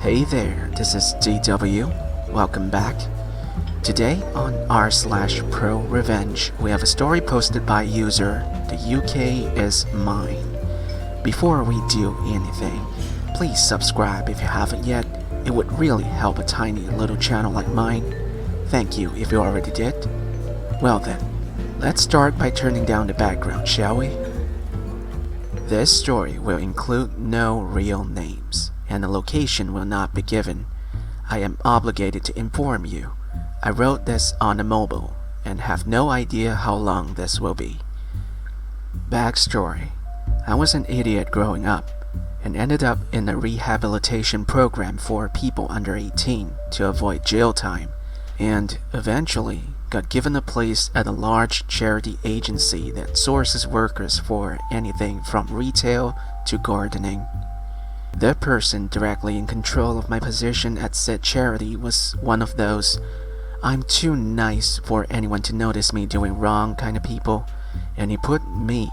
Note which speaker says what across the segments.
Speaker 1: Hey there, this is DW. Welcome back. Today on r/ProRevenge, we have a story posted by user "The UK is mine." Before we do anything, please subscribe if you haven't yet. It would really help a tiny little channel like mine. Thank you if you already did. Well then, let's start by turning down the background, shall we? This story will include no real names, and the location will not be given. I am obligated to inform you. I wrote this on a mobile, and have no idea how long this will be. Backstory: I was an idiot growing up, and ended up in a rehabilitation program for people under 18 to avoid jail time, and eventually got given a place at a large charity agency that sources workers for anything from retail to gardening. The person directly in control of my position at said charity was one of those "I'm too nice for anyone to notice me doing wrong" kind of people, and he put me,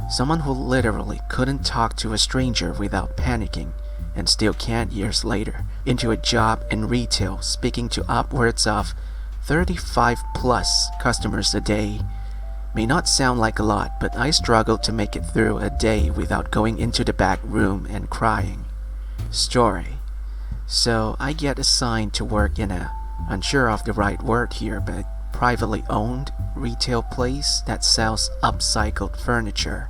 Speaker 1: someone who literally couldn't talk to a stranger without panicking, and still can't years later, into a job in retail speaking to upwards of 35 plus customers a day. May not sound like a lot, but I struggled to make it through a day without going into the back room and crying. Story: so I get assigned to work in a, unsure of the right word here, but privately owned retail place that sells upcycled furniture.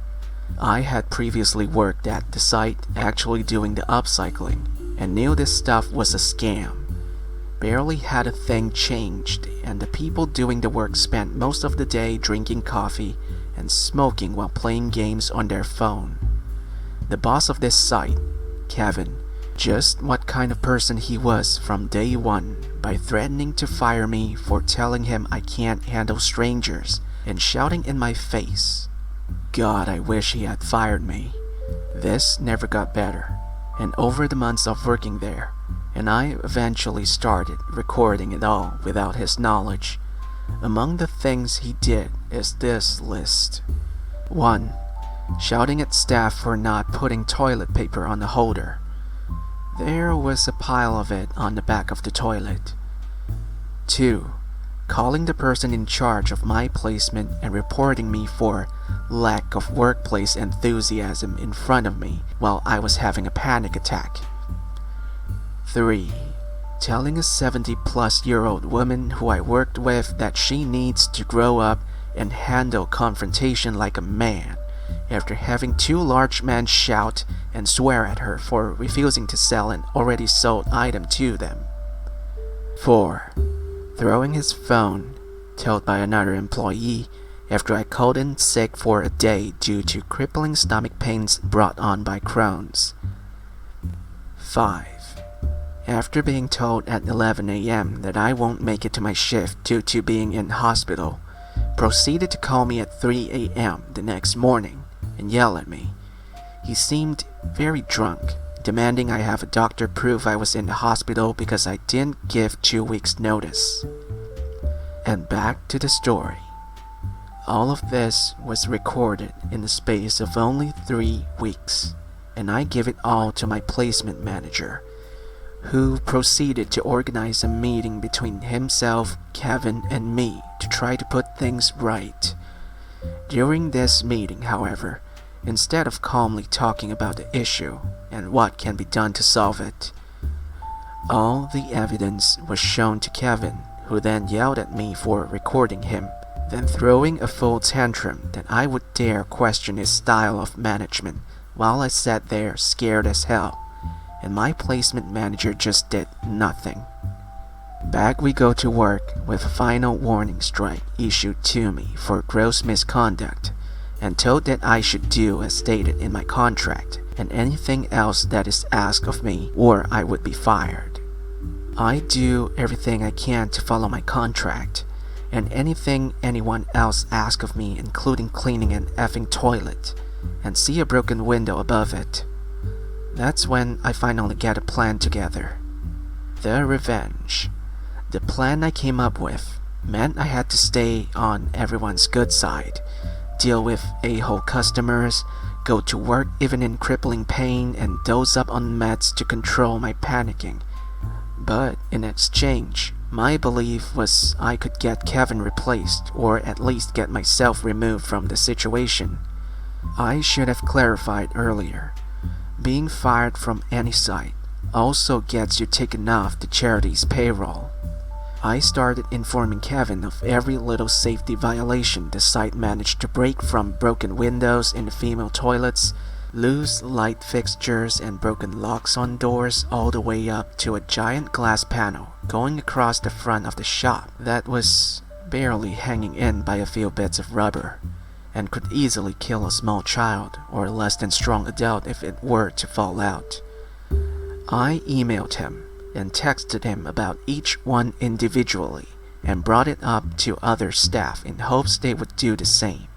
Speaker 1: I had previously worked at the site actually doing the upcycling, and knew this stuff was a scam. Barely had a thing changed, and the people doing the work spent most of the day drinking coffee and smoking while playing games on their phone. The boss of this site, Kevin, just what kind of person he was from day one, by threatening to fire me for telling him I can't handle strangers, and shouting in my face. God, I wish he had fired me. This never got better, and over the months of working there, and I eventually started recording it all without his knowledge. Among the things he did is this list. 1. Shouting at staff for not putting toilet paper on the holder. There was a pile of it on the back of the toilet. 2. Calling the person in charge of my placement and reporting me for lack of workplace enthusiasm in front of me while I was having a panic attack. 3. Telling a 70-plus-year-old woman who I worked with that she needs to grow up and handle confrontation like a man, after having 2 large men shout and swear at her for refusing to sell an already sold item to them. 4. Throwing his phone, told by another employee, after I called in sick for a day due to crippling stomach pains brought on by Crohn's. 5. After being told at 11 a.m. that I won't make it to my shift due to being in hospital, proceeded to call me at 3 a.m. the next morning and yell at me. He seemed very drunk, demanding I have a doctor prove I was in the hospital because I didn't give 2 weeks notice. And back to the story. All of this was recorded in the space of only 3 weeks, and I give it all to my placement manager, who proceeded to organize a meeting between himself, Kevin, and me to try to put things right. During this meeting, however, instead of calmly talking about the issue and what can be done to solve it, all the evidence was shown to Kevin, who then yelled at me for recording him, then throwing a full tantrum that I would dare question his style of management while I sat there scared as hell, and my placement manager just did nothing. Back we go to work with a final warning strike issued to me for gross misconduct, and told that I should do as stated in my contract, and anything else that is asked of me or I would be fired. I do everything I can to follow my contract, and anything anyone else asks of me, including cleaning an effing toilet, and see a broken window above it. That's when I finally get a plan together. The revenge. The plan I came up with meant I had to stay on everyone's good side, deal with a-hole customers, go to work even in crippling pain, and doze up on meds to control my panicking, But in exchange, my belief was I could get Kevin replaced or at least get myself removed from the situation. I should have clarified earlier. Being fired from any site also gets you taken off the charity's payroll. I started informing Kevin of every little safety violation the site managed to break, from broken windows in the female toilets, loose light fixtures and broken locks on doors, all the way up to a giant glass panel going across the front of the shop that was barely hanging in by a few bits of rubber and could easily kill a small child or a less than strong adult if it were to fall out. I emailed him and texted him about each one individually and brought it up to other staff in hopes they would do the same,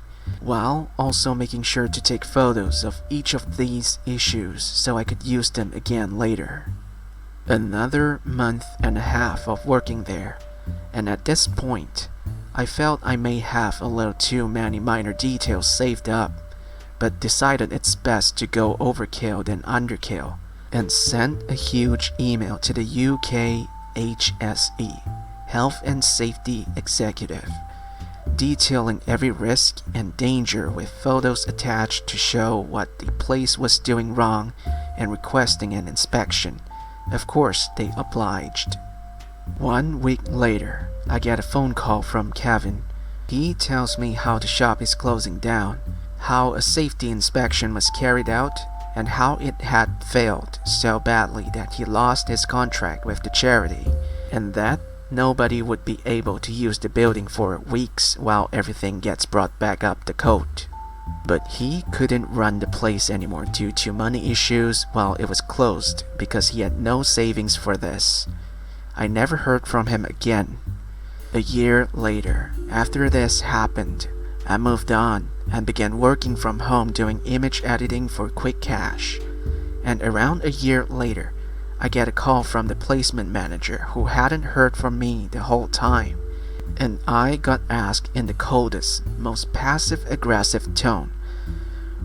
Speaker 1: while also making sure to take photos of each of these issues so I could use them again later. Another month and a half of working there, and at this point, I felt I may have a little too many minor details saved up, but decided it's best to go overkill than underkill, and sent a huge email to the UK HSE, Health and Safety Executive, detailing every risk and danger with photos attached to show what the place was doing wrong and requesting an inspection. Of course, they obliged. 1 week later, I get a phone call from Kevin. He tells me how the shop is closing down, how a safety inspection was carried out, and how it had failed so badly that he lost his contract with the charity, and that nobody would be able to use the building for weeks while everything gets brought back up the code. But he couldn't run the place anymore due to money issues while it was closed because he had no savings for this. I never heard from him again. A year later, after this happened, I moved on and began working from home doing image editing for quick cash. And around a year later, I get a call from the placement manager who hadn't heard from me the whole time, and I got asked in the coldest, most passive-aggressive tone,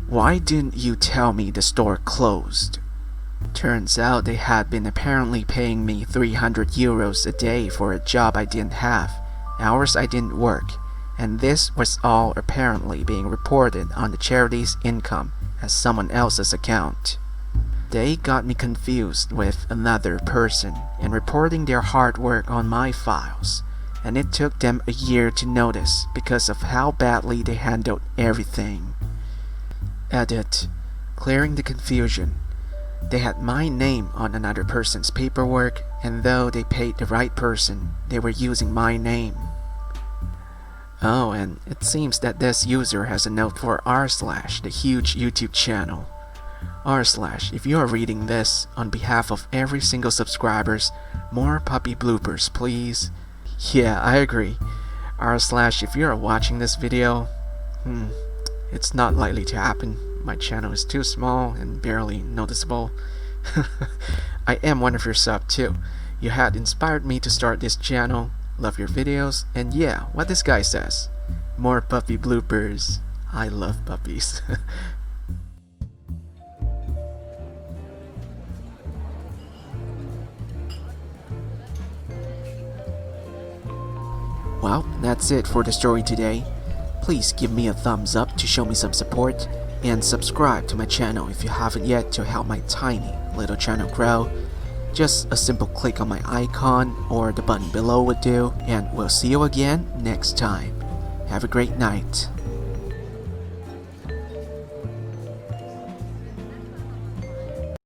Speaker 1: "Why didn't you tell me the store closed?" Turns out they had been apparently paying me 300 euros a day for a job I didn't have, hours I didn't work, and this was all apparently being reported on the charity's income as someone else's account. They got me confused with another person and reporting their hard work on my files, and it took them a year to notice because of how badly they handled everything. Edit. Clearing the confusion. They had my name on another person's paperwork, and though they paid the right person, they were using my name. Oh, and it seems that this user has a note for r/, the huge YouTube channel. r/, if you are reading this, on behalf of every single subscribers, more puppy bloopers, please. Yeah, I agree. r/, if you are watching this video, it's not likely to happen. My channel is too small and barely noticeable. I am one of your sub too. You had inspired me to start this channel. Love your videos, and yeah, what this guy says. More puppy bloopers. I love puppies. Well, that's it for the story today. Please give me a thumbs up to show me some support, and subscribe to my channel if you haven't yet to help my tiny little channel grow. Just a simple click on my icon or the button below would do, and we'll see you again next time. Have a great night.